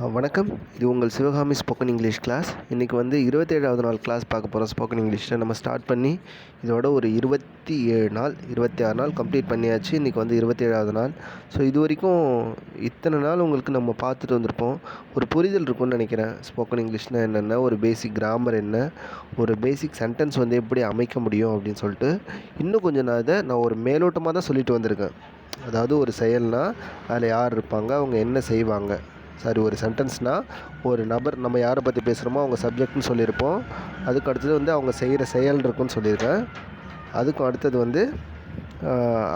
வணக்கம். இது உங்கள் சிவகாமி ஸ்போக்கன் இங்கிலீஷ் கிளாஸ். இன்றைக்கி வந்து 27வது நாள் கிளாஸ் பார்க்க போகிறோம். ஸ்போக்கன் இங்கிலீஷில் நம்ம ஸ்டார்ட் பண்ணி இதோட ஒரு 27 நாள் 26 நாள் கம்ப்ளீட் பண்ணியாச்சு. இன்றைக்கி வந்து 27வது நாள். ஸோ இது வரைக்கும் இத்தனை நாள் உங்களுக்கு நம்ம பார்த்துட்டு வந்திருப்போம். ஒரு புரிதல் இருக்கும்னு நினைக்கிறேன். ஸ்போக்கன் இங்கிலீஷ்னால் என்னென்ன, ஒரு பேசிக் கிராமர் என்ன, ஒரு பேசிக் சென்டென்ஸ் வந்து எப்படி அமைக்க முடியும் அப்படின்னு சொல்லிட்டு இன்னும் கொஞ்சம் நான் ஒரு மேலோட்டமாக தான் சொல்லிட்டு வந்திருக்கேன். அதாவது ஒரு செயல்னால் அதில் யார் இருப்பாங்க, அவங்க என்ன செய்வாங்க, ஒரு சென்டென்ஸ்னால் ஒரு நபர், நம்ம யாரை பற்றி பேசுகிறோமோ அவங்க சப்ஜெக்ட்னு சொல்லியிருப்போம். அதுக்கு அடுத்தது வந்து அவங்க செய்கிற செயல் இருக்குன்னு சொல்லியிருக்கேன். அதுக்கும் அடுத்தது வந்து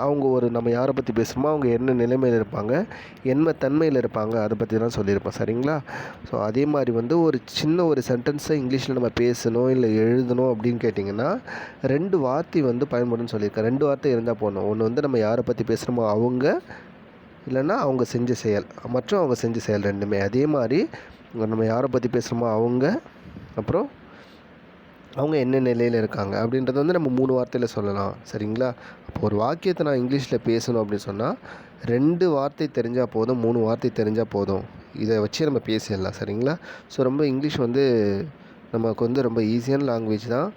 அவங்க நம்ம யாரை பற்றி பேசுகிறோமோ அவங்க என்ன நிலைமையில் இருப்பாங்க, என்ன தன்மையில் இருப்பாங்க, அதை பற்றி தான் சொல்லியிருப்போம். சரிங்களா? ஸோ அதே மாதிரி வந்து ஒரு சின்ன ஒரு சென்டென்ஸை இங்கிலீஷில் நம்ம பேசணும் இல்லை எழுதணும் அப்படின்னு கேட்டிங்கன்னா 2 வார்த்தை வந்து பயன்படுன்னு சொல்லியிருக்கேன். 2 வார்த்தை இருந்தால் போகணும். ஒன்று வந்து நம்ம யாரை பற்றி பேசுகிறோமோ அவங்க, இல்லைன்னா அவங்க செஞ்ச செயல், மற்றும் அவங்க செஞ்ச செயல் ரெண்டுமே. அதே மாதிரி நம்ம யாரை பற்றி பேசுகிறோமோ அவங்க, அப்புறம் அவங்க என்ன நிலையில் இருக்காங்க அப்படின்றத வந்து நம்ம 3 வார்த்தையில் சொல்லலாம். சரிங்களா? அப்போ ஒரு வாக்கியத்தை நான் இங்கிலீஷில் பேசணும் அப்படின்னு சொன்னால் 2 வார்த்தை தெரிஞ்சால் போதும், 3 வார்த்தை தெரிஞ்சால் போதும். இதை வச்சு நம்ம பேசிடலாம். சரிங்களா? ஸோ ரொம்ப இங்கிலீஷ் வந்து நமக்கு வந்து ரொம்ப ஈஸியான லாங்குவேஜ் தான்.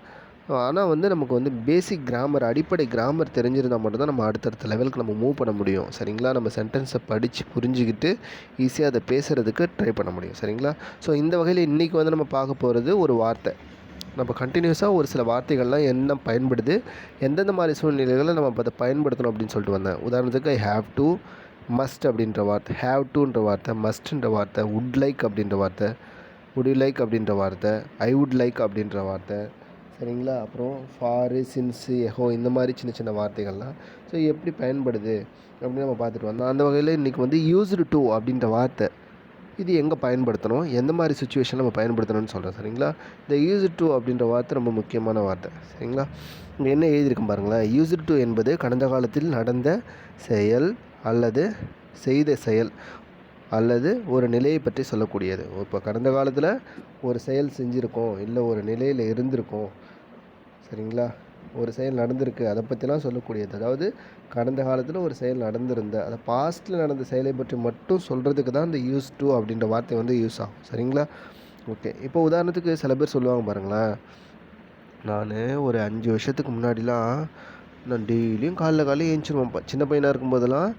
ஆனால் வந்து நமக்கு வந்து பேசிக் கிராமர், அடிப்படை கிராமர் தெரிஞ்சிருந்தால் மட்டும்தான் நம்ம அடுத்தடுத்த லெவலுக்கு நம்ம மூவ் பண்ண முடியும். சரிங்களா? நம்ம சென்டென்ஸை படித்து புரிஞ்சுக்கிட்டு ஈஸியாக அதை பேசுகிறதுக்கு ட்ரை பண்ண முடியும். சரிங்களா? ஸோ இந்த வகையில் இன்றைக்கி வந்து நம்ம பார்க்க போகிறது ஒரு வார்த்தை. நம்ம கண்டினியூஸாக ஒரு சில வார்த்தைகள்லாம் என்ன பயன்படுது, எந்தெந்த மாதிரி சூழ்நிலைகளில் நம்ம அதை பயன்படுத்தணும் அப்படின்னு சொல்லிட்டு வந்தேன். உதாரணத்துக்கு ஐ ஹாவ் டு, மஸ்ட் அப்படின்ற வார்த்தை, ஹாவ் டுன்ற வார்த்தை, மஸ்ட்ன்ற வார்த்தை, வுட் லைக் அப்படின்ற வார்த்தை, வுட் யூ லைக் அப்படின்ற வார்த்தை, ஐ வுட் லைக் அப்படின்ற வார்த்தை. சரிங்களா? அப்புறம் ஃபாரு, சின்ஸு, எஹோ, இந்த மாதிரி சின்ன சின்ன வார்த்தைகள்லாம் ஸோ எப்படி பயன்படுது அப்படின்னு நம்ம பார்த்துட்டு வந்தோம். அந்த வகையில் இன்றைக்கி வந்து யூஸ்டு டு அப்படின்ற வார்த்தை, இது எங்கே பயன்படுத்தணும், எந்த மாதிரி சுச்சுவேஷன் நம்ம பயன்படுத்தணும்னு சொல்கிறேன். சரிங்களா? இந்த யூஸ்டு டு அப்படின்ற வார்த்தை ரொம்ப முக்கியமான வார்த்தை. சரிங்களா? இங்கே என்ன எழுதியிருக்கும் பாருங்களேன். யூஸ்டு டு என்பது கடந்த காலத்தில் நடந்த செயல் அல்லது செய்த செயல் அல்லது ஒரு நிலையை பற்றி சொல்லக்கூடியது. இப்போ கடந்த காலத்தில் ஒரு செயல் செஞ்சுருக்கோம், இல்லை ஒரு நிலையில் இருந்திருக்கோம். சரிங்களா? ஒரு செயல் நடந்திருக்கு, அதை பற்றிலாம் சொல்லக்கூடியது. அதாவது கடந்த காலத்தில் ஒரு செயல் நடந்திருந்த, அதை பாஸ்ட்டில் நடந்த செயலை பற்றி மட்டும் சொல்கிறதுக்கு தான் இந்த யூஸ் டு அப்படின்ற வார்த்தை வந்து யூஸ் ஆகும். சரிங்களா? ஓகே. இப்போ உதாரணத்துக்கு சில பேர் சொல்லுவாங்க பாருங்களேன், நான் ஒரு 5 வருஷத்துக்கு முன்னாடிலாம் நான் டெய்லியும் காலையில் ஏஞ்சிருவேன். சின்ன பையனாக இருக்கும்போதெல்லாம்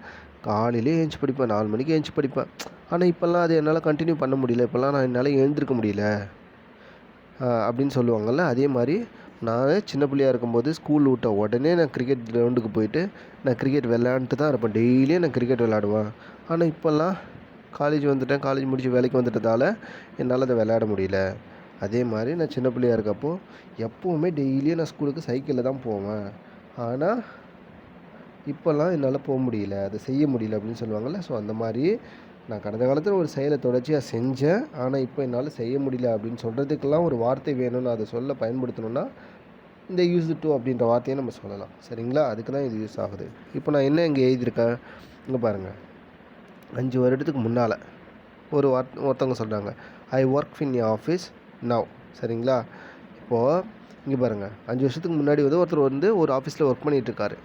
காலையிலே ஏஞ்சி படிப்பேன், 4 மணிக்கு ஏஞ்சி படிப்பேன். ஆனால் இப்போல்லாம் அது என்னால் கண்டினியூ பண்ண முடியல, இப்போல்லாம் என்னால் எழுந்திருக்க முடியல அப்படின்னு சொல்லுவாங்கள்ல. அதே மாதிரி நான் சின்ன பிள்ளையாக இருக்கும்போது ஸ்கூல் விட்ட உடனே நான் கிரிக்கெட் கிரவுண்டுக்கு போயிட்டு நான் கிரிக்கெட் விளையாண்டுட்டு தான் இருப்பேன். டெய்லியும் நான் கிரிக்கெட் விளையாடுவேன். ஆனால் இப்போல்லாம் காலேஜ் வந்துட்டேன், காலேஜ் முடித்து வேலைக்கு வந்துட்டதால் என்னால் அதை விளையாட முடியல. அதே மாதிரி நான் சின்ன பிள்ளையாக இருக்கப்போ எப்போவுமே டெய்லியும் நான் ஸ்கூலுக்கு சைக்கிளில் தான் போவேன். ஆனால் இப்போல்லாம் என்னால் போக முடியல, அதை செய்ய முடியல அப்படின்னு சொல்லுவாங்கள்ல. ஸோ அந்த மாதிரி நான் கடந்த காலத்தில் ஒரு செயலை தொடர்ச்சியாக செஞ்சேன், ஆனால் இப்போ என்னால் செய்ய முடியல அப்படின்னு சொல்கிறதுக்கெல்லாம் ஒரு வார்த்தை வேணும்னு அதை சொல்ல பயன்படுத்தணுன்னா இந்த யூஸ் டு அப்படின்ற வார்த்தையை நம்ம சொல்லலாம். சரிங்களா? அதுக்கு தான் இது யூஸ் ஆகுது. இப்போ நான் என்ன இங்கே எழுதியிருக்கேன், இங்கே பாருங்கள். 5 வருடத்துக்கு முன்னால் ஒருத்தவங்க சொல்கிறாங்க, I work in your office now. சரிங்களா? இப்போது இங்கே பாருங்கள், 5 வருஷத்துக்கு முன்னாடி வந்து ஒருத்தர் வந்து ஒரு ஆஃபீஸில் ஒர்க் பண்ணிகிட்ருக்காரு.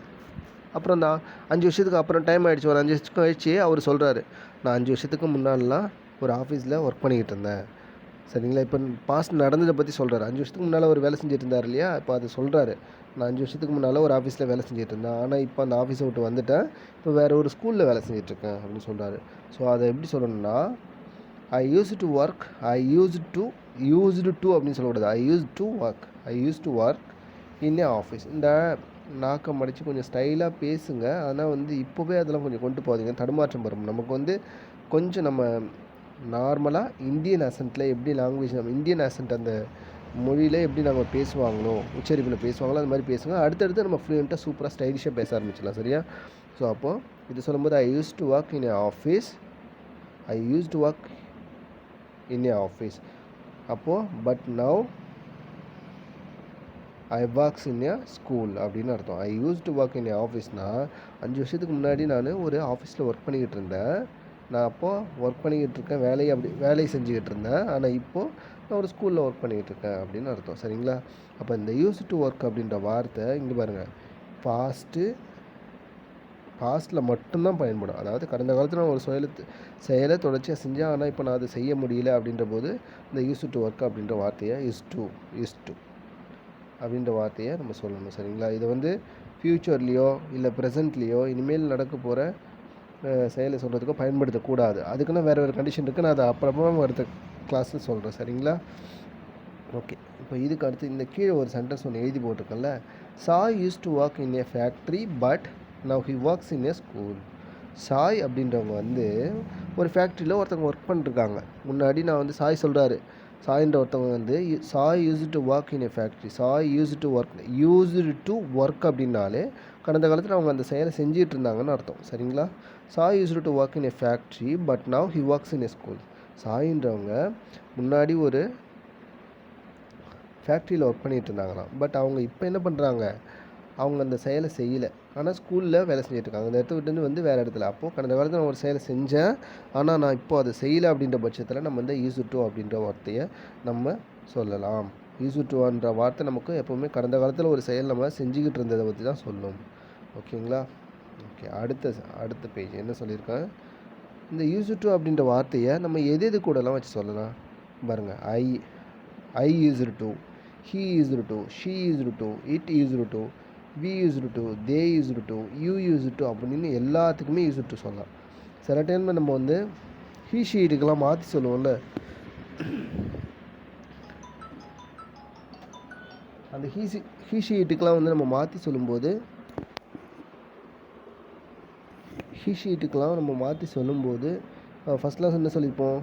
அப்புறம் தான் 5 வருஷத்துக்கு அப்புறம் டைம் ஆகிடுச்சு, ஒரு 5 வருஷத்துக்கு கழிச்சு அவர் சொல்கிறாரு, நான் 5 வருஷத்துக்கு முன்னாடிலாம் ஒரு ஆஃபீஸில் ஒர்க் பண்ணிக்கிட்டு இருந்தேன். சரிங்களா? இப்போ பாஸ்ட் நடந்ததை பற்றி சொல்கிறாரு. 5 வருஷத்துக்கு முன்னால் ஒரு வேலை செஞ்சுட்டு இருந்தார் இல்லையா, இப்போ அது சொல்கிறாரு, நான் 5 வருஷத்துக்கு முன்னால் ஒரு ஆஃபீஸில் வேலை செஞ்சுட்டு இருந்தேன், ஆனால் இப்போ அந்த ஆஃபீஸை விட்டு வந்துட்டேன், இப்போ வேறு ஒரு ஸ்கூலில் வேலை செஞ்சிட்ருக்கேன் அப்படின்னு சொல்கிறாரு. ஸோ அதை எப்படி சொல்லணும்னா, I used to work, used to அப்படின்னு சொல்லக்கூடாது, I use to work in a office. இந்த நாக்கம் அடித்து கொஞ்சம் ஸ்டைலாக பேசுங்க. ஆனால் வந்து இப்போவே அதெல்லாம் கொஞ்சம் கொண்டு போகாதீங்க, தடுமாற்றம் வரும். நமக்கு வந்து கொஞ்சம் நம்ம நார்மலாக இந்தியன் அசென்ட்டில் எப்படி லாங்குவேஜ், நம்ம இந்தியன் அசென்ட் அந்த மொழியில் எப்படி நம்ம பேசுவாங்களோ, உச்சரிப்பில் பேசுவாங்களோ அது மாதிரி பேசுங்க. அடுத்தடுத்து நம்ம ஃப்ளூயண்ட்டாக சூப்பராக ஸ்டைலிஷாக பேச ஆரம்பிச்சிடலாம். சரியா? ஸோ அப்போது இது சொல்லும்போது I use to work in a office, I use to work in a office. அப்போது but now I works in a school அப்படின்னு அர்த்தம். I use to work in a ஆஃபீஸ்னால் 5 வருஷத்துக்கு முன்னாடி நான் ஒரு ஆஃபீஸில் ஒர்க் பண்ணிக்கிட்டு இருந்தேன். நான் அப்போது ஒர்க் பண்ணிக்கிட்டு இருக்கேன், வேலையை செஞ்சுக்கிட்டு இருந்தேன். ஆனால் இப்போது நான் ஒரு ஸ்கூலில் ஒர்க் பண்ணிக்கிட்டு இருக்கேன் அப்படின்னு அர்த்தம். சரிங்களா? அப்போ இந்த யூஸ் டு ஒர்க் அப்படின்ற வார்த்தை இங்கே பாருங்கள், பாஸ்ட்டு பாஸ்ட்டில் மட்டும்தான் பயன்படும். அதாவது கடந்த காலத்தில் நான் ஒரு செயலை தொடர்ச்சியாக செஞ்சேன், ஆனால் இப்போ நான் அதை செய்ய முடியல அப்படின்ற போது இந்த யூஸ் டு ஒர்க் அப்படின்ற வார்த்தையை யூஸ் டு அப்படின்ற வார்த்தையை நம்ம சொல்லணும். சரிங்களா? இதை வந்து ஃப்யூச்சர்லேயோ இல்லை ப்ரெசண்ட்லேயோ இனிமேல் நடக்க போகிற செயலை சொல்கிறதுக்கோ பயன்படுத்தக்கூடாது. அதுக்குன்னு வேறு கண்டிஷன் இருக்குது. நான் அதை அப்புறமா அடுத்த கிளாஸில் சொல்கிறேன். சரிங்களா? ஓகே. இப்போ இதுக்கு அடுத்து இந்த கீழே ஒரு சென்டென்ஸ் ஒன்று எழுதி போட்டிருக்கேன்ல, Sai use to work in a factory but now he works in a school. Sai அப்படின்றவங்க வந்து ஒரு ஃபேக்ட்ரியில் ஒருத்தவங்க ஒர்க் பண்ணிருக்காங்க. முன்னாடி நான் வந்து சாய் சொல்கிறாரு, சாயின்ற ஒருத்தவங்க வந்து Sai use to work in a factory. Sai use to work அப்படின்னாலே கடந்த காலத்தில் அவங்க அந்த செயலை செஞ்சிட்டு இருந்தாங்கன்னு அர்த்தம். சரிங்களா? Sai use to work in a factory but now he works in a school. சாயின்றவங்க முன்னாடி ஒரு ஃபேக்ட்ரியில் ஒர்க் பண்ணிகிட்டு இருந்தாங்களாம். பட் அவங்க இப்போ என்ன பண்ணுறாங்க, அவங்க அந்த செயலை செய்யலை, ஆனால் ஸ்கூலில் வேலை செஞ்சிட்ருக்காங்க. அந்த இடத்த விட்டு வந்து வேறு இடத்துல. அப்போது கடந்த காலத்தில் நான் ஒரு செயலை செஞ்சேன், ஆனால் நான் இப்போது அதை செய்யலை அப்படின்ற பட்சத்தில் நம்ம வந்து யூஸ் டு அப்படின்ற வார்த்தையை நம்ம சொல்லலாம். யூஸ் டுன்ற வார்த்தை நமக்கு எப்போவுமே கடந்த காலத்தில் ஒரு செயல் நம்ம செஞ்சுக்கிட்டு இருந்ததை பற்றி தான் சொல்லும். ஓகேங்களா? ஓகே. அடுத்த பேஜ் என்ன சொல்லியிருக்கேன், இந்த யூஸ் டு அப்படின்ற வார்த்தையை நம்ம எது கூடலாம் வச்சு சொல்லலாம் பாருங்கள். I used to, he used to, she used to, it used to, we used to, they used to, you used to அப்படின்னு எல்லாத்துக்குமே யூஸ் டு சொல்லலாம். சில டைம் நம்ம வந்து he she இதுக்கெல்லாம் மாற்றி சொல்லுவோம்ல, அந்த he she இதுக்கெல்லாம் வந்து நம்ம மாற்றி சொல்லும்போது ஃபஸ்ட் கிளாஸ் என்ன சொல்லியிருப்போம்,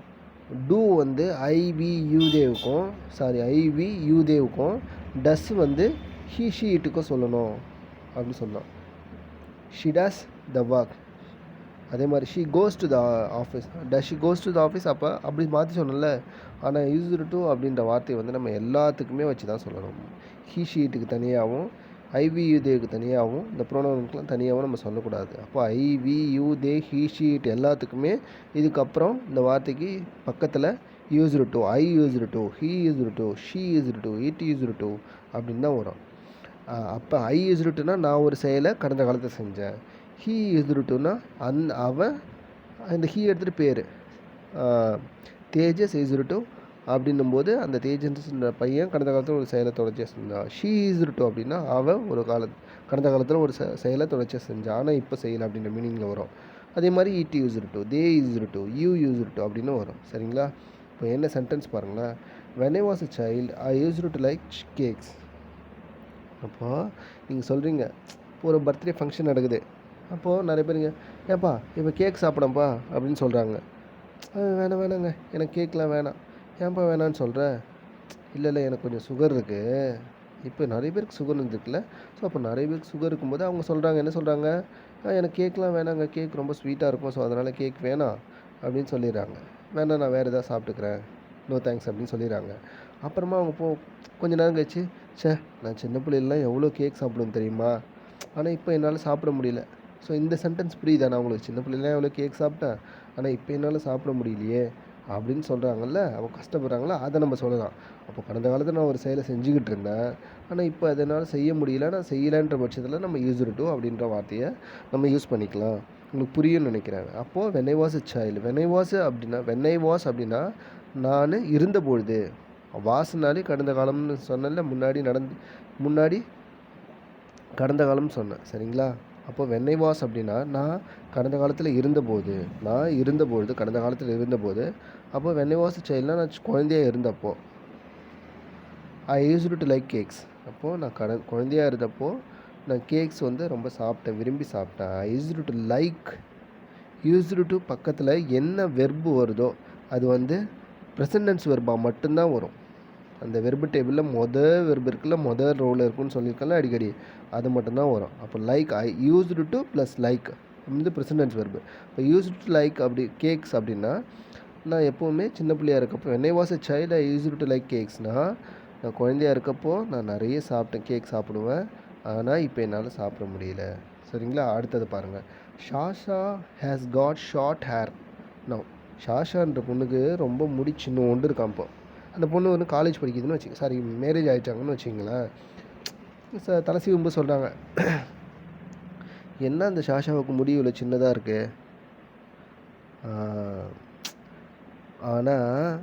டூ வந்து ஐவியூதேவுக்கும் டஸ் வந்து ஹீ ஷீ இட்டுக்கும் சொல்லணும் அப்படின்னு சொல்லலாம். She does the work. அதே மாதிரி she goes to the office, does she goes to the office. அப்போ அப்படி மாற்றி சொன்னல. ஆனால் யூஸ்டு டு அப்படின்ற வார்த்தையை வந்து நம்ம எல்லாத்துக்குமே வச்சு தான் சொல்லணும். ஹீ ஷீ இட்டுக்கு தனியாகவும் ஐவியூதேவுக்கு தனியாகவும் இந்த ப்ரோனவுனுக்குலாம் தனியாகவும் நம்ம சொல்லக்கூடாது. அப்போ ஐவியூதே ஹீ ஷீ இட் எல்லாத்துக்குமே இதுக்கப்புறம் இந்த வார்த்தைக்கு பக்கத்தில் used to, I used to, he used to, she used to, it used to அப்படின்னு தான் வரும். அப்போ ஐ யூஸ்டு டுனா நான் ஒரு செயலை கடந்த காலத்தில் செஞ்சேன். ஹீ யூஸ்டு டுனா அவன் இந்த ஹீ எடுத்துகிட்டு பேர் தேஜஸ் யூஸ்டு டு அப்படின்னும்போது அந்த தேஜஸ்ன்ற பையன் கடந்த காலத்தில் ஒரு செயலை தொடர்ச்சியாக செஞ்சான். ஷீ யூஸ்டு டு அப்படின்னா அவன் கடந்த காலத்தில் ஒரு செயலை தொடர்ச்சியாக செஞ்சான், ஆனால் இப்போ செய்யலை அப்படின்ற மீனிங்கில் வரும். அதே மாதிரி it used to, they used to, you used to அப்படின்னு வரும். சரிங்களா? இப்போ என்ன சென்டென்ஸ் பாருங்களேன். when I was a child I used to like cakes. அப்போது நீங்கள் சொல்கிறீங்க, இப்போ ஒரு பர்த்டே ஃபங்க்ஷன் நடக்குது, அப்போது நிறைய பேருங்க ஏப்பா இப்போ கேக் சாப்பிடப்பா அப்படின்னு சொல்கிறாங்க. வேணாங்க எனக்கு கேக்லாம் வேணாம். ஏன்ப்பா வேணான்னு சொல்கிற? இல்லை எனக்கு கொஞ்சம் சுகர் இருக்குது. இப்போ நிறைய பேருக்கு சுகர் இருக்குல்ல. ஸோ அப்போ நிறைய பேருக்கு சுகர் இருக்கும்போது அவங்க சொல்கிறாங்க, என்ன சொல்கிறாங்க, எனக்கு கேக்லாம் வேணாங்க, கேக் ரொம்ப ஸ்வீட்டாக இருக்கும், ஸோ அதனால் கேக் வேணாம் அப்படின்னு சொல்லிடுறாங்க. வேணாம் நான் வேறு எதாவது சாப்பிட்டுக்கிறேன், நோ தேங்க்ஸ் அப்படின்னு சொல்லிடுறாங்க. அப்புறமா அவங்க கொஞ்சம் நேரம் கழிச்சு, நான் சின்ன பிள்ளைலாம் எவ்வளோ கேக் சாப்பிடுவேன் தெரியுமா, ஆனால் இப்போ என்னால் சாப்பிட முடியல. ஸோ இந்த சென்டென்ஸ் புரியுதா? நான் உங்களுக்கு சின்ன பிள்ளைலாம் எவ்வளோ கேக் சாப்பிட்டேன், ஆனால் இப்போ என்னால் சாப்பிட முடியலையே அப்படின்னு சொல்கிறாங்கல்ல, அவங்க கஷ்டப்படுறாங்களா, அதை நம்ம சொல்லலாம். அப்போ கடந்த காலத்தில் நான் ஒரு செயலை செஞ்சுக்கிட்டு இருந்தேன், ஆனால் இப்போ அதனால் செய்ய முடியல, நான் செய்யலைன்ற பட்சத்தில் நம்ம யூஸ்டு டு அப்படின்ற வார்த்தையை நம்ம யூஸ் பண்ணிக்கலாம். உங்களுக்கு புரியும்னு நினைக்கிறேன். அப்போது when I was a child, when I was அப்படின்னா நான் இருந்தபொழுது, வாசனாலே கடந்த காலம்னு சொன்னல, முன்னாடி கடந்த காலம்னு சொன்னேன். சரிங்களா? அப்போ வென் ஐ வாஸ் அப்படின்னா நான் கடந்த காலத்தில் இருந்தபோது, கடந்த காலத்தில் இருந்தபோது. அப்போ வென் ஐ வாஸ் எ சைல்டுனா நான் குழந்தையாக இருந்தப்போ. ஐ யூஸ்டு டு லைக் கேக்ஸ். அப்போது நான் குழந்தையாக இருந்தப்போ நான் கேக்ஸ் வந்து ரொம்ப சாப்பிட்டேன், விரும்பி சாப்பிட்டேன். ஐ யூஸ்டு டு பக்கத்தில் என்ன வெர்பு வருதோ அது வந்து ப்ரெசன்ட் டென்ஸ் வெர்பாக மட்டும்தான் வரும். அந்த வெர்பு டேபிளில் வெர்பு இருக்குல்ல, ரோவில் இருக்குன்னு சொல்லியிருக்கல அடிக்கடி, அது மட்டும்தான் வரும். அப்போ like, I used to plus like வந்து ப்ரெசன்ட் டென்ஸ் வெர்பு. இப்போ யூஸ்டு டு லைக் அப்படி கேக்ஸ் அப்படின்னா நான் எப்போவுமே சின்ன பிள்ளையாக இருக்கப்போ, when I was a child I used to like cakesனால் நான் குழந்தையாக இருக்கப்போ நான் நிறைய கேக் சாப்பிடுவேன், ஆனால் இப்போ என்னால் சாப்பிட முடியல. சரிங்களா? அடுத்தது பாருங்கள். Sasha has got short hair now. ஷாஷான்ற பொண்ணுக்கு ரொம்ப முடி சின்னோண்டு இருக்கான். இப்போ அந்த பொண்ணு வந்து காலேஜ் படிக்குதுன்னு மேரேஜ் ஆகிட்டாங்கன்னு வச்சிங்களேன். தலை சீவும்போது சொல்கிறாங்க, என்ன அந்த ஷாஷாவுக்கு முடி இவ்வளோ சின்னதாக இருக்கு? ஆனால்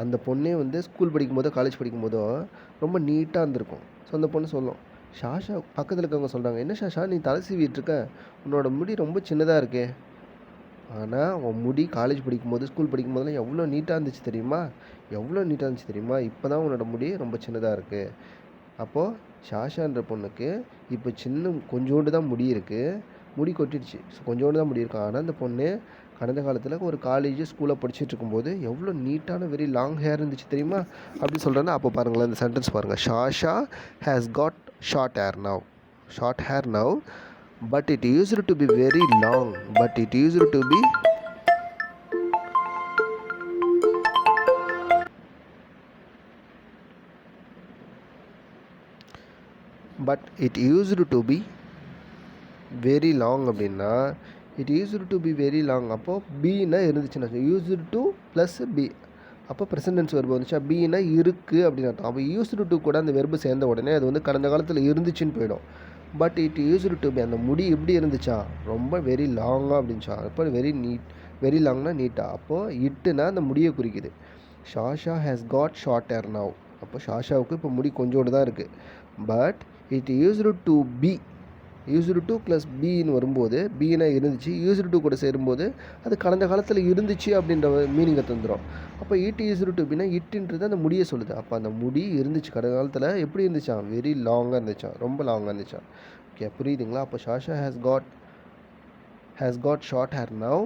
அந்த பொண்ணே வந்து ஸ்கூல் படிக்கும்போதோ காலேஜ் படிக்கும்போதோ ரொம்ப நீட்டாக இருந்திருக்கும். ஸோ அந்த பொண்ணு சொல்லும், ஷாஷா பக்கத்தில் இருக்கவங்க சொல்கிறாங்க, என்ன ஷாஷா நீ தலை சீவிட்டு இருக்க, உன்னோட முடி ரொம்ப சின்னதாக இருக்கே. ஆனால் உன் முடி காலேஜ் படிக்கும்போது ஸ்கூல் படிக்கும்போதெல்லாம் எவ்வளோ நீட்டாக இருந்துச்சு தெரியுமா, எவ்வளோ நீட்டாக இருந்துச்சு தெரியுமா, இப்போ தான் உன்னோட முடி ரொம்ப சின்னதாக இருக்குது. அப்போது ஷாஷான்ற பொண்ணுக்கு இப்போ கொஞ்சோண்டு தான் முடி இருக்குது, முடி கொட்டிடுச்சு. ஸோ கொஞ்சோண்டு தான் முடி இருக்கு. ஆனால் அந்த பொண்ணு கடந்த காலத்தில் ஒரு காலேஜ் ஸ்கூலில் படிச்சுட்டு இருக்கும்போது எவ்வளோ நீட்டான வெரி லாங் ஹேர் இருந்துச்சு தெரியுமா அப்படி சொல்கிறேன்னா. அப்போ பாருங்களேன், இந்த சென்டென்ஸ் பாருங்கள். Sasha has got short hair now but it used to be very long, but it used to be very long அப்படின்னா it used to be very long. அப்போது பீனா இருந்துச்சுன்னா used to ப்ளஸ் பி, அப்போ present tense verb வந்துச்சா. பீனா இருக்குது அப்படின்னு அர்த்தம். அப்போ used to கூட அந்த வெர்பு சேர்ந்த உடனே அது வந்து கடந்த காலத்தில் இருந்துச்சுன்னு போயிடும். But it used to be, அந்த முடி எப்படி இருந்துச்சா, ரொம்ப வெரி லாங்காக அப்படின்ச்சா. அப்போ வெரி லாங்னா நீட்டாக. அப்போது இட்டுனா அந்த முடியை குறிக்குது. Sasha has got short hair now. அப்போ ஷாஷாவுக்கு இப்போ முடி கொஞ்சோண்டு தான் இருக்குது. But it used to plus பின்னு வரும்போது, பீனா இருந்துச்சு, யூஸ்டு டு கூட சேரும்போது அது கடந்த காலத்தில் இருந்துச்சு அப்படின்ற மீனிங்கை தந்துடும். அப்போ இட் யூஸ்டு டு பின்னா இட்டுன்றது அந்த முடியை சொல்லுது. அப்போ அந்த முடி இருந்துச்சு கடந்த காலத்தில், எப்படி இருந்துச்சான், வெரி லாங்காக இருந்துச்சான், ரொம்ப லாங்காக இருந்துச்சான். ஓகே, புரியுதுங்களா? அப்போ Sasha has got short hair now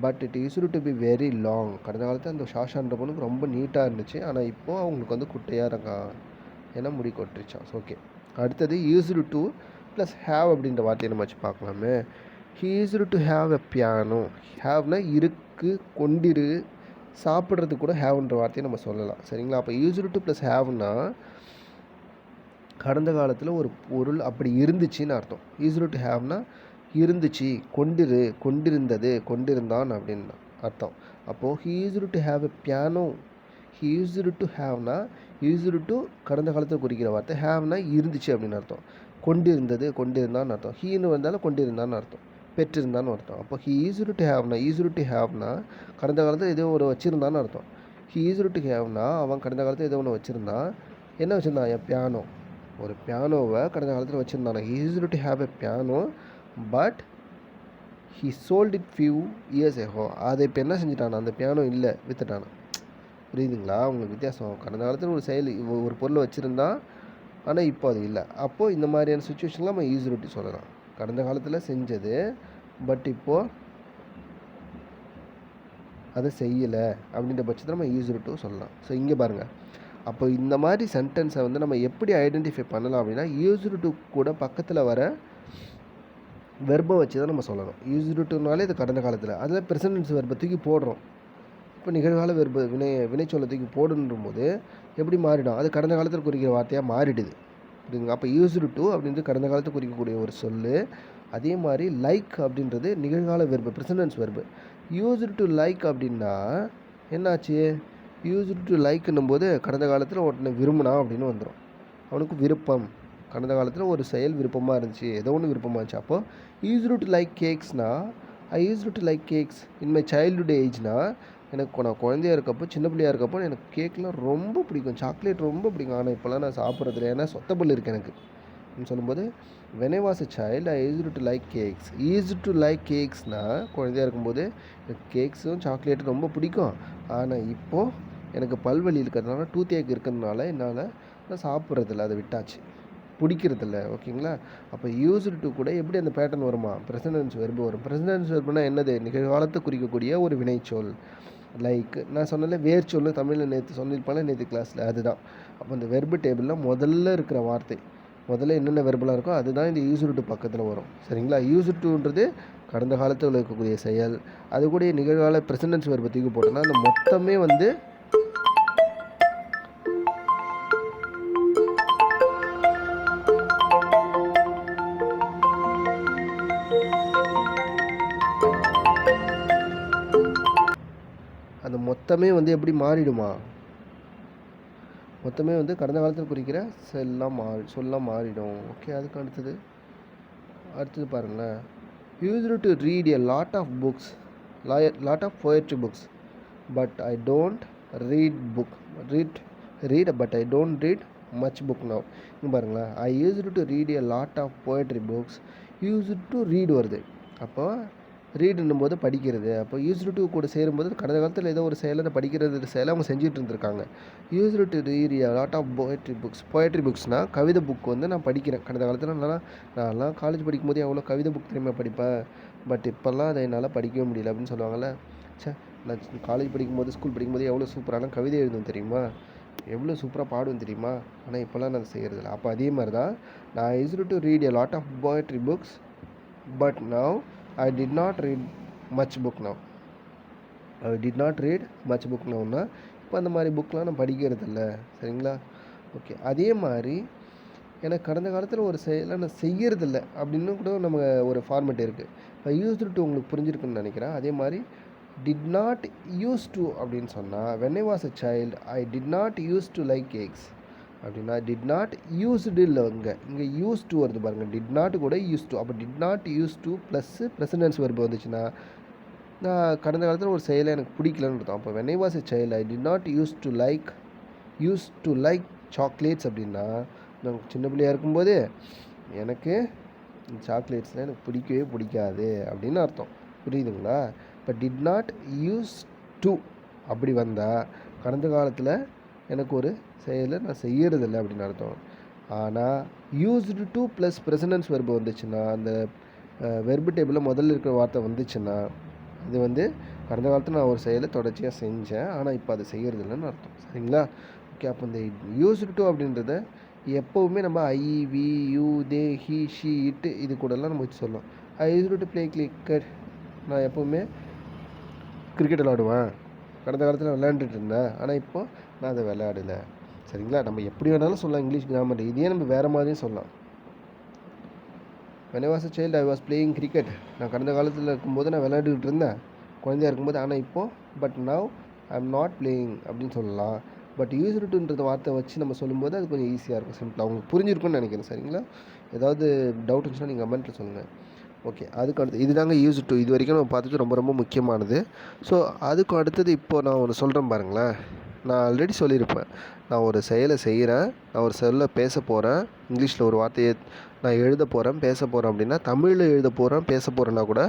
but it used to be very long. கடந்த காலத்தில் அந்த ஷாஷான்ற பொண்ணுக்கு ரொம்ப நீட்டாக இருந்துச்சு, ஆனால் இப்போது அவங்களுக்கு வந்து குட்டையாக இருக்கா, ஏன்னா முடி கொட்டுருச்சான். ஓகே, அடுத்தது யூஸ்டு டு ப்ளஸ் ஹேவ் அப்படின்ற வார்த்தையை நம்ம வச்சு பார்க்கலாமே. He used to have a piano. ஹேவ்னா இருக்கு, கொண்டிரு, சாப்பிட்றதுக்கு கூட ஹேவ்ன்ற வார்த்தையை நம்ம சொல்லலாம். சரிங்களா? அப்போ யூஸ்டு டு ப்ளஸ் ஹேவ்னா கடந்த காலத்தில் ஒரு பொருள் அப்படி இருந்துச்சுன்னு அர்த்தம். யூஸ்டு டு ஹேவ்னா இருந்துச்சு, கொண்டிருந்தது, கொண்டிருந்தான் அப்படின்னு அர்த்தம். அப்போது he used to have a piano. He used to ஹேவ்னா யூஸ்டு டு கடந்த காலத்தில் குறிக்கிற வார்த்தை, ஹேவ்னா இருந்துச்சு அப்படின்னு அர்த்தம். கொண்டிருந்தான்னு அர்த்தம். ஹீன்னு வந்தாலும் கொண்டிருந்தான்னு அர்த்தம், பெற்றிருந்தான்னு அர்த்தம். அப்போ ஹீ யூஸ்டு டு ஹேவ்னா கடந்த காலத்தில் ஏதோ ஒரு வச்சுருந்தான்னு அர்த்தம். ஹீ யூஸ்டு டு ஹேவ்னா அவன் கடந்த காலத்தில் ஏதோ ஒன்று வச்சுருந்தான். என்ன வச்சுருந்தான்? என் பியானோ. ஒரு பியானோவை கடந்த காலத்தில் வச்சுருந்தானே. He used to have a piano but he sold it few years ago. அதை இப்போ என்ன செஞ்சுட்டானா, அந்த பியானோ இல்லை, விற்றுட்டானா. புரியுதுங்களா உங்களுக்கு வித்தியாசம்? கடந்த காலத்தில் ஒரு செயல், ஒரு பொருளை வச்சுருந்தா, ஆனால் இப்போ அது இல்லை. அப்போது இந்த மாதிரியான சுச்சுவேஷனில் நம்ம யூஸ்டு டு சொல்லலாம். கடந்த காலத்தில் செஞ்சது பட் இப்போது அதை செய்யலை அப்படின்ற பட்சத்தில் நம்ம யூஸ்டு டு சொல்லலாம். ஸோ இங்கே பாருங்கள், அப்போ இந்த மாதிரி சென்டென்ஸை வந்து நம்ம எப்படி ஐடென்டிஃபை பண்ணலாம் அப்படின்னா, யூஸ்டு டு கூட பக்கத்தில் வர வெர்பை வச்சு தான் நம்ம சொல்லணும். யூஸ்டு டுனாலே இது கடந்த காலத்தில், அதில் ப்ரெசன்ட் வெர்பை தூக்கி போடுறோம். இப்போ நிகழ்கால வெர்பு வினைச்சொல்லை தூக்கி போடுன்ற போது எப்படி மாறிடும், அது கடந்த காலத்தில் குறிக்கிற வார்த்தையாக மாறிடுது. புரியுதுங்க? அப்போ யூஸ்டு டு அப்படின்றது கடந்த காலத்தை குறிக்கக்கூடிய ஒரு சொல். அதே மாதிரி லைக் அப்படின்றது நிகழ்கால verb, present verb. Used to like அப்படின்னா என்னாச்சு, யூஸ்டு டு லைக்குன்னும் போது கடந்த காலத்தில் ஒருத்தனை விரும்பினா அப்படின்னு வந்துடும். அவனுக்கு விருப்பம், கடந்த காலத்தில் ஒரு செயல் விருப்பமாக இருந்துச்சு, ஏதோ ஒன்று விருப்பமாக இருந்துச்சு. அப்போது யூஸ்டு டு லைக் கேக்ஸ்னா, I used to like cakes in my childhood ஏஜ்னா, எனக்கு நான் குழந்தையாக இருக்கப்போ, சின்ன பிள்ளையாக இருக்கப்போ எனக்கு கேக்லாம் ரொம்ப பிடிக்கும், சாக்லேட் ரொம்ப பிடிக்கும். ஆனால் இப்போலாம் நான் சாப்பிட்றதில்ல, ஏன்னா சொத்தப்பல் இருக்குது எனக்கு அப்படின்னு சொல்லும்போது, when I was a child I used to like cakes. Used to like கேக்ஸ்னால் குழந்தையாக இருக்கும்போது எனக்கு கேக்ஸும் சாக்லேட்டும் ரொம்ப பிடிக்கும். ஆனால் இப்போது எனக்கு பல்வலி இருக்கிறதுனால, டூத் ஏக் இருக்கிறதுனால என்னால் நான் சாப்பிட்றதில்ல, அதை விட்டாச்சு, பிடிக்கிறதில்ல. ஓகேங்களா? அப்போ யூஸ்டு டு கூட எப்படி அந்த பேட்டர்ன் வருமா, ப்ரெசன்ட் வெர்பு வரும். ப்ரெசன்ட் வெர்புனா என்னது, நிகழ்காலத்தை குறிக்கக்கூடிய ஒரு வினைச்சொல். லைக் நான் சொன்னல வேர்ச்சொல்லு தமிழில் நேற்று சொல்லியிருப்பாங்க, நேற்று கிளாஸில், அதுதான். அப்போ இந்த வெர்பு டேபிளில் முதல்ல இருக்கிற வார்த்தை, முதல்ல என்னென்ன வெர்பெலாம் இருக்கோ அதுதான் இந்த யூஸ்டு டு பக்கத்தில் வரும். சரிங்களா? யூஸ்டு டுன்றது கடந்த காலத்தில் இருக்கக்கூடிய செயல், அது கூட நிகழ்கால ப்ரெசன்ட் வெர்பை தூக்கி போட்டோன்னா அந்த மொத்தமே வந்து எப்படி மாறிடுமா, மொத்தமே வந்து கடந்த காலத்தில் குறிக்கிற சொல்லலாம் மாறிடும். ஓகே, அதுக்கு அடுத்தது அடுத்தது பாருங்களேன், used to read a lot of books, lot of poetry books, but I don't read but I don't read much book now. இங்கே பாருங்களேன், I used to read a lot of poetry books, used to read வருது. அப்போ ரீடுன்னும் போது படிக்கிறது. அப்போ used to கூட சேரும்போது கடந்த காலத்தில் ஏதோ ஒரு செயலை படிக்கிறது செயலை அவங்க செஞ்சுட்டு இருந்திருக்காங்க. Used to read a lot of poetry புக்ஸ்னால் கவிதை புக் வந்து நான் படிக்கிறேன். கடந்த காலத்தில் நான்லாம் காலேஜ் படிக்கும்போது எவ்வளோ கவிதை புக் தெரியுமா படிப்பேன். பட் இப்போல்லாம் அதை என்னால் படிக்கவே முடியல அப்படின்னு சொல்லுவாங்கள்ல. நான் காலேஜ் படிக்கும்போது ஸ்கூல் படிக்கும்போது எவ்வளோ சூப்பரான கவிதை எழுதும் தெரியுமா, எவ்வளோ சூப்பராக பாடுவேன் தெரியுமா. ஆனால் இப்போல்லாம் நான் செய்கிறதில்ல. அப்போ அதே மாதிரி தான் நான் used to read a lot of poetry books, but now I did not read much book now. நவுன்னா இப்போ அந்த மாதிரி புக்கெலாம் நான் படிக்கிறது இல்லை. சரிங்களா? ஓகே. அதே மாதிரி எனக்கு கடந்த காலத்தில் ஒரு செயலை நான் செய்கிறதில்ல அப்படின்னு கூட நம்ம ஒரு ஃபார்மேட் இருக்குது. இப்போ யூஸ்டு டு உங்களுக்கு புரிஞ்சிருக்குன்னு நினைக்கிறேன். அதே மாதிரி டிட் நாட் யூஸ் டு அப்படின்னு சொன்னால் when I was a child I did not use to like eggs அப்படின்னா டிட் நாட் யூஸ்டு இல்லை, இங்கே யூஸ் டு வருது பாருங்கள். டிட் நாட் கூட யூஸ் டு. அப்போ did not use to plus present tense verb வந்துச்சுன்னா நான் கடந்த காலத்தில் ஒரு செயலை எனக்கு பிடிக்கலன்னு அர்த்தம். அப்போ when I was a child I did not use to like chocolates அப்படின்னா நான் சின்ன பிள்ளையாக இருக்கும்போது எனக்கு சாக்லேட்ஸ்லாம் எனக்கு பிடிக்கவே பிடிக்காது அப்படின்னு அர்த்தம். புரியுதுங்களா? இப்போ டிட் நாட் யூஸ் டு அப்படி வந்தால் கடந்த காலத்தில் எனக்கு ஒரு செயலை நான் செய்யறதில்லை அப்படின்னு அர்த்தம். ஆனால் used to plus present tense verb வந்துச்சுன்னா, அந்த வெர்பு டேபிளில் முதல்ல இருக்கிற வார்த்தை வந்துச்சுன்னா இது வந்து கடந்த காலத்தில் நான் ஒரு செயலை தொடர்ச்சியாக செஞ்சேன், ஆனால் இப்போ அதை செய்யறதில்லைன்னு அர்த்தம். சரிங்களா? ஓகே. அப்போ இந்த யூஸ்டு டு அப்படின்றத எப்போவுமே நம்ம I, we, you, they, he, she, it இது கூடலாம் நம்ம வச்சு சொல்லலாம். I used to play cricket, நான் எப்போவுமே கிரிக்கெட் விளாடுவேன். கடந்த காலத்தில் விளையாண்டுட்டு இருந்தேன், ஆனால் இப்போது நான் அதை விளையாடலை. சரிங்களா? நம்ம எப்படி வேணாலும் சொல்லலாம் இங்கிலீஷ் கிராமர். இதே நம்ம வேறு மாதிரியும் சொல்லலாம். when I was a child I was playing cricket, நான் கடந்த காலத்தில் இருக்கும்போது நான் விளையாண்டுக்கிட்டு இருந்தேன் குழந்தையாக இருக்கும்போது. ஆனால் இப்போது but now I am not playing அப்படின்னு சொல்லலாம். பட் யூஸ்டு டுன்ற வார்த்தை வச்சு நம்ம சொல்லும்போது அது கொஞ்சம் ஈஸியாக இருக்கும், சிம்பிளாக. உங்களுக்கு புரிஞ்சிருக்குன்னு நினைக்கிறேன். சரிங்களா? ஏதாவது டவுட் இருந்துச்சுன்னா நீங்கள் கமெண்ட்டில் சொல்லுங்கள். ஓகே. அதுக்கு அடுத்து இதுதாங்க யூஸ்டு டு. இது வரைக்கும் நம்ம பார்த்துட்டு ரொம்ப ரொம்ப முக்கியமானது. ஸோ அதுக்கு அடுத்தது இப்போது நான் ஒன்று சொல்கிறேன் பாருங்களேன். நான் ஆல்ரெடி சொல்லியிருப்பேன், நான் ஒரு செயலை செய்கிறேன், நான் ஒரு செயலை பேச போகிறேன், இங்கிலீஷில் ஒரு வார்த்தையை நான் எழுத போகிறேன், பேச போகிறேன் அப்படின்னா, தமிழில் எழுத போகிறேன், பேச போகிறேன்னா கூட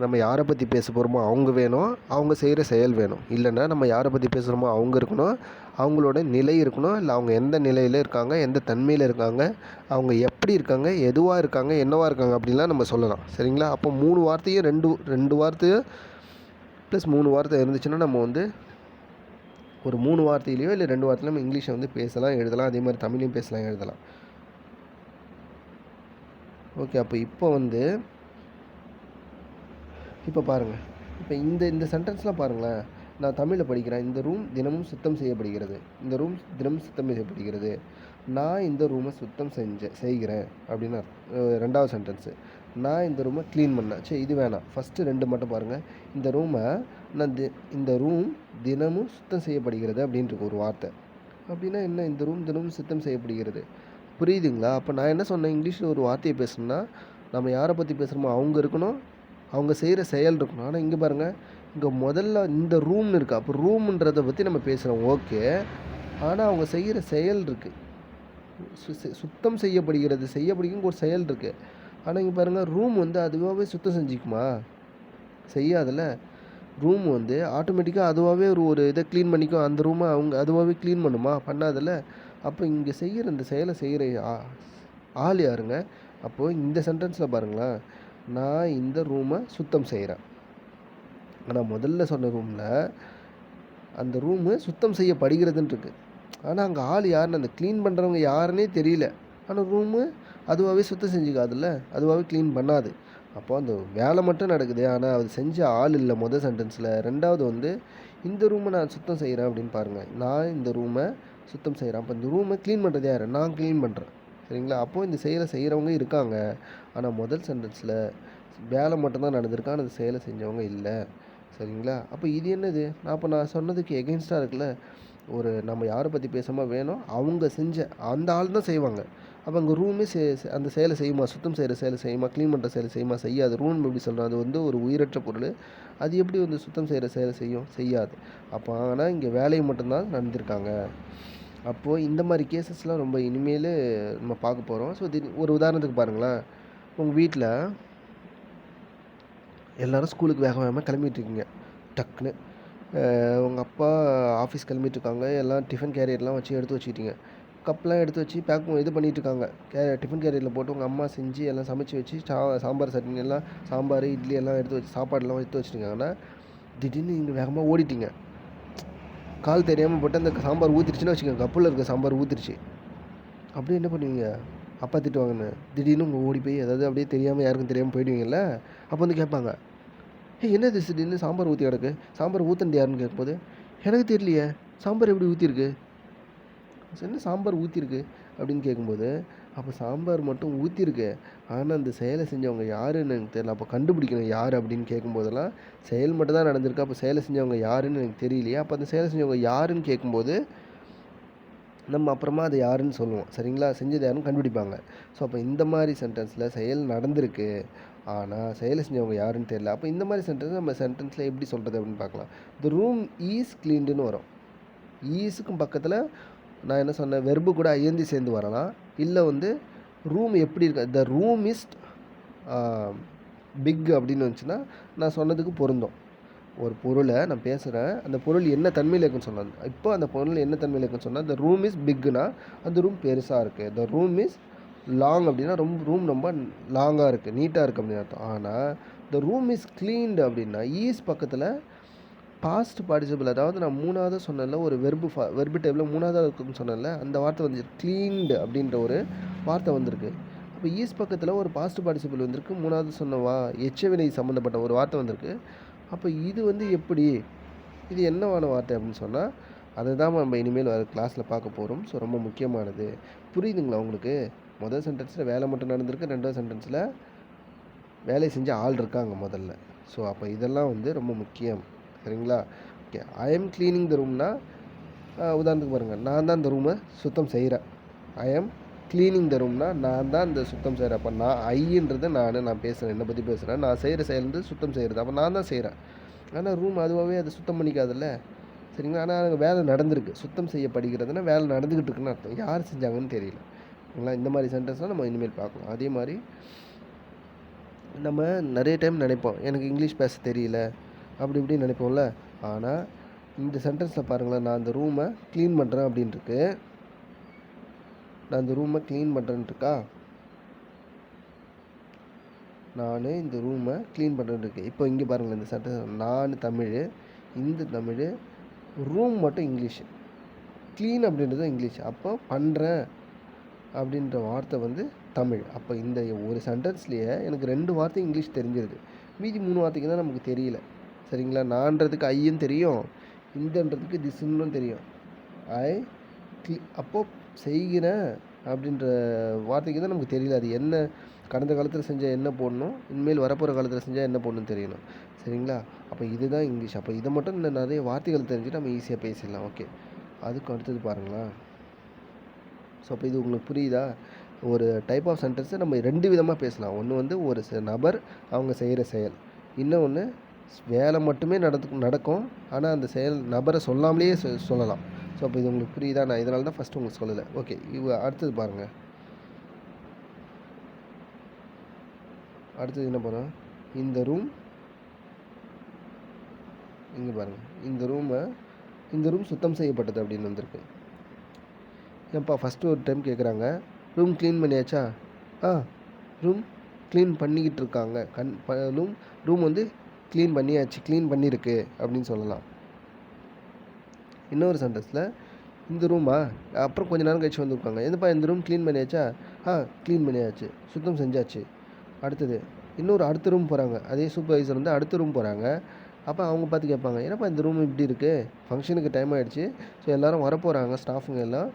நம்ம யாரை பற்றி பேச போகிறோமோ அவங்க வேணும், அவங்க செய்கிற செயல் வேணும். இல்லைன்னா நம்ம யாரை பற்றி பேசுகிறோமோ அவங்க இருக்கணும், அவங்களோட நிலை இருக்கணும், இல்லை அவங்க எந்த நிலையில் இருக்காங்க, எந்த தன்மையில் இருக்காங்க, அவங்க எப்படி இருக்காங்க, எதுவாக இருக்காங்க, என்னவாக இருக்காங்க அப்படின்லாம் நம்ம சொல்லலாம். சரிங்களா? அப்போ 3 வார்த்தையும் ரெண்டு வார்த்தையும் ப்ளஸ் 3 வார்த்தை இருந்துச்சுன்னா நம்ம வந்து ஒரு 3 வார்த்தையிலையோ இல்லை 2 வார்த்தையிலையோ நம்ம இங்கிலீஷை வந்து பேசலாம், எழுதலாம். அதே மாதிரி தமிழையும் பேசலாம், எழுதலாம். ஓகே. அப்போ இப்போ பாருங்கள், இப்போ இந்த சென்டென்ஸ்லாம் பாருங்களேன். நான் தமிழில் படிக்கிறேன். இந்த ரூம் தினமும் சுத்தம் செய்யப்படுகிறது. இந்த ரூம் தினமும் சுத்தம் செய்யப்படுகிறது. நான் இந்த ரூமை சுத்தம் செய்கிறேன் அப்படின்னு ரெண்டாவது சென்டென்ஸு. நான் இந்த ரூமை க்ளீன் பண்ணேன். சரி, இது வேணாம். ஃபஸ்ட்டு 2 மட்டும் பாருங்கள். இந்த ரூமை இந்த ரூம் தினமும் சுத்தம் செய்யப்படுகிறது அப்படின்ட்டு ஒரு வார்த்தை. அப்படின்னா என்ன? இந்த ரூம் தினமும் சுத்தம் செய்யப்படுகிறது. புரியுதுங்களா? அப்போ நான் என்ன சொன்னேன், இங்கிலீஷில் ஒரு வார்த்தையை பேசணும்னா நம்ம யாரை பற்றி பேசுகிறோமோ அவங்க இருக்கணும், அவங்க செய்கிற செயல் இருக்கணும். ஆனால் இங்கே பாருங்கள், இங்கே முதல்ல இந்த ரூம்னு இருக்குது. அப்போ ரூம்ன்றதை பற்றி நம்ம பேசுகிறோம், ஓகே. ஆனால் அவங்க செய்கிற செயல் இருக்குது. சுத்தம் செய்யப்படுகிறது ஒரு செயல் இருக்குது. ஆனால் இங்கே பாருங்கள், ரூம் வந்து அதுவாகவே சுத்தம் செஞ்சுக்குமா? செய்யாதில்ல. ரூம் வந்து ஆட்டோமேட்டிக்காக அதுவாகவே ஒரு இதை க்ளீன் பண்ணிக்கும். அந்த ரூமை அவங்க அதுவாகவே க்ளீன் பண்ணுமா? பண்ணாதில்ல. அப்போ இங்கே செய்கிற இந்த செயலை செய்கிற ஆள் யாருங்க? அப்போது இந்த சென்டென்ஸில் பாருங்களேன், நான் இந்த ரூமை சுத்தம் செய்கிறேன். ஆனால் முதல்ல சொன்ன ரூமில் அந்த ரூமு சுத்தம் செய்யப்படுகிறதுன்னு இருக்குது. ஆனால் அங்கே ஆள் யாருன்னு, அந்த க்ளீன் பண்ணுறவங்க யாருன்னே தெரியல. ஆனால் ரூமு அதுவாகவே சுத்தம் செஞ்சுக்காதுல்ல, அதுவாகவே க்ளீன் பண்ணாது. அப்போ அந்த வேலை மட்டும் நடக்குது, ஆனால் அது செஞ்ச ஆள் இல்லை முதல் சென்டென்ஸில். ரெண்டாவது வந்து இந்த ரூமை நான் சுத்தம் செய்கிறேன் அப்படின்னு பாருங்கள். நான் இந்த ரூமை சுத்தம் செய்கிறேன். அப்போ இந்த ரூமை க்ளீன் பண்ணுறது யார்? நான் க்ளீன் பண்ணுறேன். சரிங்களா? அப்போது இந்த செயலை செய்கிறவங்க இருக்காங்க. ஆனால் முதல் சென்டென்ஸில் வேலை மட்டும்தான் நடந்திருக்கு, ஆனால் அந்த செயலை செஞ்சவங்க இல்லை. சரிங்களா? அப்போ இது என்னது? நான் சொன்னதுக்கு எகென்ஸ்டாக இருக்குல்ல. நம்ம யாரை பற்றி பேசாமல் வேணும், அவங்க செஞ்ச அந்த ஆள் தான் செய்வாங்க. அப்போ அங்கே ரூமே அந்த செயலை செய்யுமா? சுத்தம் செய்கிற செயலை செய்யுமா? க்ளீன் பண்ணுற செயலை செய்யுமா? செய்யாது. ரூம் எப்படி சொல்கிறோம்? அது வந்து ஒரு உயிரற்ற பொருள். அது எப்படி வந்து சுத்தம் செய்கிற செயலை செய்யும்? செய்யாது. அப்போ ஆனால் இங்கே வேலையை மட்டும்தான் நடந்திருக்காங்க. அப்போது இந்த மாதிரி கேசஸ்லாம் ரொம்ப இனிமேல் நம்ம பார்க்க போகிறோம். ஸோ ஒரு உதாரணத்துக்கு பாருங்களேன். உங்கள் வீட்டில் எல்லோரும் ஸ்கூலுக்கு வேக வேகமாக கிளம்பிட்டுருக்கீங்க. டக்குன்னு உங்கள் அப்பா ஆஃபீஸ் கிளம்பிட்டுருக்காங்க. எல்லாம் டிஃபன் கேரியர்லாம் வச்சு எடுத்து வச்சுக்கிட்டீங்க. கப்லாம் எடுத்து வச்சு இது பண்ணிகிட்ருக்காங்க. டிஃபன் கேரியரில் போட்டு உங்கள் அம்மா செஞ்சு எல்லாம் சமைச்சு வச்சு சாம்பார் சட்னி எல்லாம் சாம்பார் இட்லி எல்லாம் எடுத்து வச்சு சாப்பாடெல்லாம் எடுத்து வச்சுருக்காங்கன்னா திடீர்னு நீங்கள் வேகமாக ஓடிட்டீங்க. கால் தெரியாமல் போட்டு அந்த சாம்பார் ஊற்றிருச்சுன்னு வச்சுக்கோங்க. கப்பில் இருக்க சாம்பார் ஊற்றிருச்சு. அப்படியே என்ன பண்ணுவீங்க? அப்பா திட்டுவாங்கன்னு திடீர்னு உங்கள் ஓடி போய் அதாவது அப்படியே தெரியாமல் யாருக்கும் தெரியாமல் போயிடுவீங்கல்ல. அப்போ வந்து கேட்பாங்க, என்னது திடீர்னு சாம்பார் ஊற்றி கிடக்கு, சாம்பார் ஊற்றுனது யாருன்னு கேட்கும்போது எனக்கு தெரியலையே, சாம்பார் எப்படி ஊற்றிருக்கு, என்ன சாம்பார் ஊற்றிருக்கு அப்படின்னு கேட்கும்போது அப்போ சாம்பார் மட்டும் ஊற்றிருக்கு, ஆனால் அந்த செயலை செஞ்சவங்க யாருன்னு எனக்கு தெரியல. அப்போ கண்டுபிடிக்கணும் யார் அப்படின்னு கேட்கும்போதெல்லாம் செயல் மட்டும் தான் நடந்திருக்கு. அப்போ செயலை செஞ்சவங்க யாருன்னு எனக்கு தெரியலையே. அப்போ அந்த செயலை செஞ்சவங்க யாருன்னு கேட்கும்போது நம்ம அப்புறமா அது யாருன்னு சொல்லுவோம். சரிங்களா? செஞ்சது யாருன்னு கண்டுபிடிப்பாங்க. ஸோ அப்போ இந்த மாதிரி சென்டென்ஸில் செயல் நடந்திருக்கு, ஆனால் செயலை செஞ்சவங்க யாருன்னு தெரியல. அப்போ இந்த மாதிரி சென்டென்ஸ் நம்ம சென்டென்ஸில் எப்படி சொல்கிறது அப்படின்னு பார்க்கலாம். த ரூம் ஈஸ் க்ளீன்டுன்னு வரும். ஈஸுக்கும் பக்கத்தில் நான் என்ன சொன்னேன், வெர்பு கூட ஐஎன்ஜி சேர்ந்து வரலாம். இல்லை வந்து ரூம் எப்படி இருக்கு, த ரூம் இஸ் பிக் அப்படின்னு வந்துச்சுன்னா நான் சொன்னதுக்கு பொருந்தும். ஒரு பொருளை நான் பேசுகிறேன், அந்த பொருள் என்ன தன்மையில் இருக்குன்னு சொன்னேன். இப்போ அந்த பொருள் என்ன தன்மையில் இருக்குன்னு சொன்னால், த ரூம் இஸ் பிக்குனா அந்த ரூம் பெருசாக இருக்குது. த ரூம் இஸ் லாங் அப்படின்னா ரூம் ரொம்ப லாங்காக இருக்குது, நீட்டாக இருக்குது அப்படின்னு அர்த்தம். ஆனால் த ரூம் இஸ் க்ளீன்டு அப்படின்னா ஈஸ் பக்கத்தில் பாஸ்ட் பார்ட்டிசிபிள், அதாவது நான் மூணாவது சொன்னேன்ல, ஒரு வெர்பு டைப்பில் மூணாவது இருக்குன்னு சொன்னேன்ல, அந்த வார்த்தை வந்து க்ளீன்டு அப்படின்ற ஒரு வார்த்தை வந்திருக்கு. அப்போ ஈஸ் பக்கத்தில் ஒரு பாஸ்ட் பார்ட்டிசிபிள் வந்திருக்கு, மூணாவது சொன்ன எச்சவினை சம்மந்தப்பட்ட ஒரு வார்த்தை வந்திருக்கு. அப்போ இது வந்து எப்படி, இது என்னவான வார்த்தை அப்படின்னு சொன்னால் அதை தான் நம்ம இனிமேல் வர கிளாஸில் பார்க்க போகிறோம். ஸோ ரொம்ப முக்கியமானது. புரியுதுங்களா உங்களுக்கு? முதல் சென்டென்ஸில் வேலை மட்டும் நடந்திருக்கு, ரெண்டாவது சென்டென்ஸில் வேலை செஞ்ச ஆள் இருக்காங்க முதல்ல. ஸோ அப்போ இதெல்லாம் வந்து ரொம்ப முக்கியம். சரிங்களா? Okay. I am cleaning the ரூம்னா உதாரணத்துக்கு பாருங்கள், நான் தான் இந்த ரூமை சுத்தம் செய்கிறேன். ஐ எம் க்ளீனிங் த ரூம்னா நான் தான் இந்த சுத்தம் செய்கிறேன். அப்போ ஐன்றது நான் பேசுகிறேன், என்னை பற்றி பேசுகிறேன். நான் செய்கிற செயல்ந்து சுத்தம் செய்கிறது, அப்போ நான் தான் செய்கிறேன். ஆனால் ரூம் அதுவாகவே அதை சுத்தம் பண்ணிக்காதில்ல. சரிங்களா? ஆனால் அங்கே வேலை நடந்திருக்கு, சுத்தம் செய்யப்படுகிறதுனா வேலை நடந்துக்கிட்டு இருக்குன்னு அர்த்தம். யார் செஞ்சாங்கன்னு தெரியல. சரிங்களா? இந்த மாதிரி சென்டென்ஸ்லாம் நம்ம இனிமேல் பார்க்கலாம். அதே மாதிரி நம்ம நிறைய டைம் நினைப்போம், எனக்கு இங்கிலீஷ் பேச தெரியல அப்படி இப்படின்னு நினைப்போம்ல. ஆனால் இந்த சென்டென்ஸில் பாருங்களேன், நான் அந்த ரூமை க்ளீன் பண்ணுறேன் அப்படின்ட்டுருக்கு. நான் இந்த ரூமை க்ளீன் பண்ணுறேன்ட்டுருக்கா, நான் இந்த ரூமை க்ளீன் பண்ணுறேன்ருக்கு. இப்போ இங்கே பாருங்களேன், இந்த சென்டென்ஸ் நான் தமிழ், இந்த தமிழ், ரூம் மட்டும் இங்கிலீஷ், க்ளீன் அப்படின்றது இங்கிலீஷ். அப்போ பண்ணுறேன் அப்படின்ற வார்த்தை வந்து தமிழ். அப்போ இந்த ஒரு சென்டென்ஸ்லேயே எனக்கு 2 வார்த்தை இங்கிலீஷ் தெரிஞ்சிருது, மீதி 3 வார்த்தைக்கு தான் நமக்கு தெரியல. சரிங்களா? நான்றதுக்கு ஐயும் தெரியும், இந்தன்றதுக்கு திஸ்ன்னு தெரியும். அப்போது செய்கிறேன் அப்படின்ற வார்த்தைக்கு தான் நமக்கு தெரியல, அது என்ன கடந்த காலத்தில் செஞ்சால் என்ன போடணும், இனிமேல் வரப்போகிற காலத்தில் செஞ்சால் என்ன போடணும்னு தெரியணும். சரிங்களா? அப்போ இதுதான் இங்கிலீஷ். அப்போ இதை மட்டும் இன்னும் நிறைய வார்த்தைகள் தெரிஞ்சுட்டு நம்ம ஈஸியாக பேசிடலாம். ஓகே, அதுக்கு அடுத்தது பாருங்களேன். ஸோ அப்போ இது உங்களுக்கு புரியுதா? ஒரு டைப் ஆஃப் சென்டென்ஸை நம்ம 2 விதமாக பேசலாம். ஒன்று வந்து ஒரு நபர் அவங்க செய்கிற செயல், இன்னொன்று வேலை மட்டுமே நடக்கும், ஆனால் அந்த செயல் நபரை சொல்லாமலேயே சொல்லலாம். ஸோ அப்போ இது உங்களுக்கு புரியுதா? நான் இதனால தான் ஃபஸ்ட்டு உங்களுக்கு சொல்லலை. ஓகே, அடுத்தது பாருங்கள். அடுத்தது என்ன பண்ணுறோம், இந்த ரூம், இங்கே பாருங்கள், இந்த ரூம் சுத்தம் செய்யப்பட்டது அப்படின்னு வந்திருக்கு. ஏன்ப்பா ஃபஸ்ட்டு ஒரு டைம் கேட்குறாங்க, ரூம் க்ளீன் பண்ணியாச்சா? ரூம் க்ளீன் பண்ணிக்கிட்டு இருக்காங்க. ரூம் வந்து க்ளீன் பண்ணியாச்சு, க்ளீன் பண்ணியிருக்கு அப்படின்னு சொல்லலாம். இன்னொரு சென்டென்ஸில் இந்த ரூமா, அப்புறம் கொஞ்சம் நேரம் கழிச்சு வந்துருக்காங்க, எந்தப்பா இந்த ரூம் க்ளீன் பண்ணியாச்சா? க்ளீன் பண்ணியாச்சு, சுத்தம் செஞ்சாச்சு. அடுத்தது அடுத்த ரூம் போகிறாங்க, அதே சூப்பர்வைசர் வந்து அடுத்த ரூம் போகிறாங்க. அப்போ அவங்க பார்த்து கேட்பாங்க, என்னப்பா இந்த ரூம் இப்படி இருக்குது, ஃபங்க்ஷனுக்கு டைம் ஆகிடுச்சு, ஸோ எல்லோரும் வரப்போகிறாங்க, ஸ்டாஃபுங்க எல்லாம்,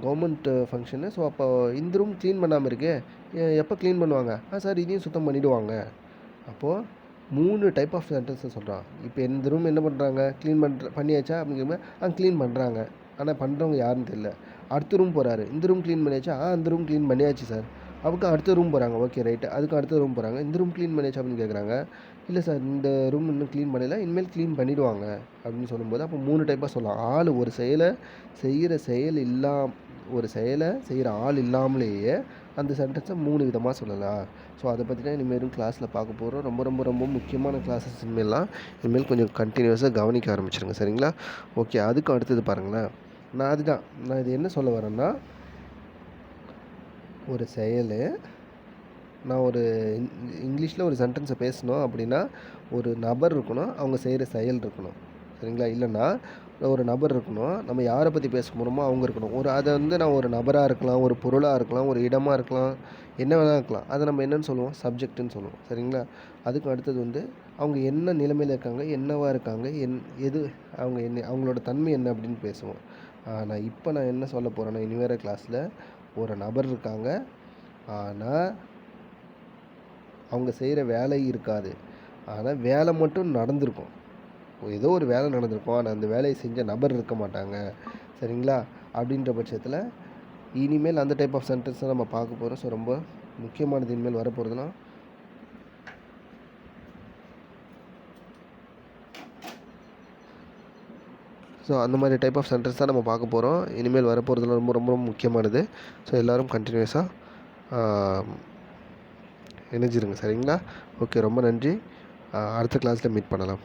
கவர்மெண்ட் ஃபங்க்ஷனு. ஸோ அப்போ இந்த ரூம் க்ளீன் பண்ணாமல் இருக்கு, எப்போ க்ளீன் பண்ணுவாங்க? சார் இதையும் சுத்தம் பண்ணிவிடுவாங்க. அப்போது 3 டைப் ஆஃப் சென்டென்ஸை சொல்கிறான். இப்போ இந்த ரூம் என்ன பண்ணுறாங்க, பண்ணியாச்சா அப்படிங்கிற க்ளீன் பண்ணுறாங்க, ஆனால் பண்ணுறவங்க யாருன்னு தெரியல. அடுத்த ரூம் போகிறாரு. இந்த ரூம் க்ளீன் பண்ணியாச்சா? அந்த ரூம் க்ளீன் பண்ணியாச்சு சார். அதுக்கு அடுத்த ரூம் போகிறாங்க. Okay right. அதுக்கு அடுத்த ரூம் போகிறாங்க. இந்த ரூம் க்ளீன் பண்ணியாச்சா அப்படின்னு கேட்குறாங்க. இல்லை சார் இந்த ரூம் இன்னும் க்ளீன் பண்ணல, இனிமேல் க்ளீன் பண்ணிவிடுவாங்க அப்படின்னு சொல்லும்போது அப்போ 3 டைப்பாக சொல்லலாம். ஆள் ஒரு செயலை செய்கிற ஆள் இல்லாமலேயே அந்த சென்டென்ஸை 3 விதமாக சொல்லலாம். ஸோ அதை பற்றி தான் இனிமேலும் கிளாஸில் பார்க்க போகிறோம். ரொம்ப ரொம்ப ரொம்ப முக்கியமான கிளாஸஸ் இனிமேல் கொஞ்சம் கண்டினியூஸாக கவனிக்க ஆரம்பிச்சிருங்க, சரிங்களா? ஓகே, அதுக்கு அடுத்தது பாருங்களேன். நான் இது என்ன சொல்ல வரேன்னா, ஒரு செயல் நான் ஒரு இங்கிலீஷில் ஒரு சென்டென்ஸை பேசணும் அப்படின்னா ஒரு நபர் இருக்கணும், அவங்க செய்கிற செயல் இருக்கணும், சரிங்களா? இல்லைன்னா ஒரு நபர் இருக்கணும், நம்ம யாரை பற்றி பேச போகிறோமோ அவங்க இருக்கணும். அதை நான் ஒரு நபராக இருக்கலாம், ஒரு பொருளாக இருக்கலாம், ஒரு இடமாக இருக்கலாம், என்ன வேணால் இருக்கலாம். அதை நம்ம என்னென்னு சொல்லுவோம்? சப்ஜெக்ட்டுன்னு சொல்லுவோம், சரிங்களா? அதுக்கு அடுத்தது அவங்க என்ன நிலைமையில் இருக்காங்க, என்னவாக இருக்காங்க, அவங்களோட தன்மை என்ன அப்படின்னு பேசுவோம். ஆனால் இப்போ நான் என்ன சொல்ல போகிறேன்னா, இனி வேறு கிளாஸில் ஒரு நபர் இருக்காங்க, ஆனால் அவங்க செய்கிற வேலை இருக்காது. ஆனால் வேலை மட்டும் நடந்திருக்கும். ஏதோ ஒரு வேலை நடந்திருக்கும், ஆனால் அந்த வேலையை செஞ்ச நபர் இருக்க மாட்டாங்க, சரிங்களா? அப்படின்ற பட்சத்தில் இனிமேல் அந்த டைப் ஆஃப் சென்டென்ஸை நம்ம பார்க்க போகிறோம். ஸோ ரொம்ப முக்கியமானது இனிமேல் வரப்போகிறதுனா அந்த மாதிரி டைப் ஆஃப் சென்டென்ஸ் தான் நம்ம பார்க்க போகிறோம். இனிமேல் வரப்போகிறதுல ரொம்ப ரொம்ப முக்கியமானது. ஸோ எல்லோரும் கண்டினியூஸாக இணைஞ்சிருங்க, சரிங்களா? ஓகே, ரொம்ப நன்றி. அடுத்த கிளாஸில் மீட் பண்ணலாம்.